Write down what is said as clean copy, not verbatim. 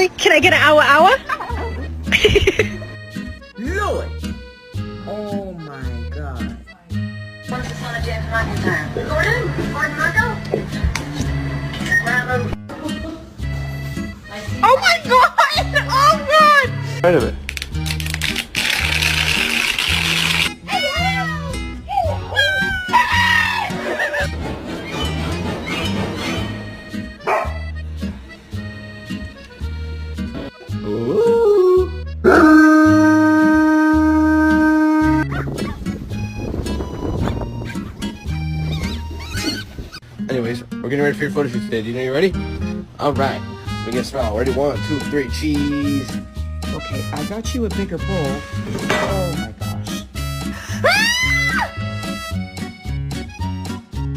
Really? Can I get an hour? Lord! Oh my God. Oh my God! Oh God! Right of it. Ooh. Anyways, we're getting ready for your photo shoot today. Do you know you're ready? Alright. We get started. Ready? 1, 2, 3, cheese. Okay, I got you a bigger bowl. Oh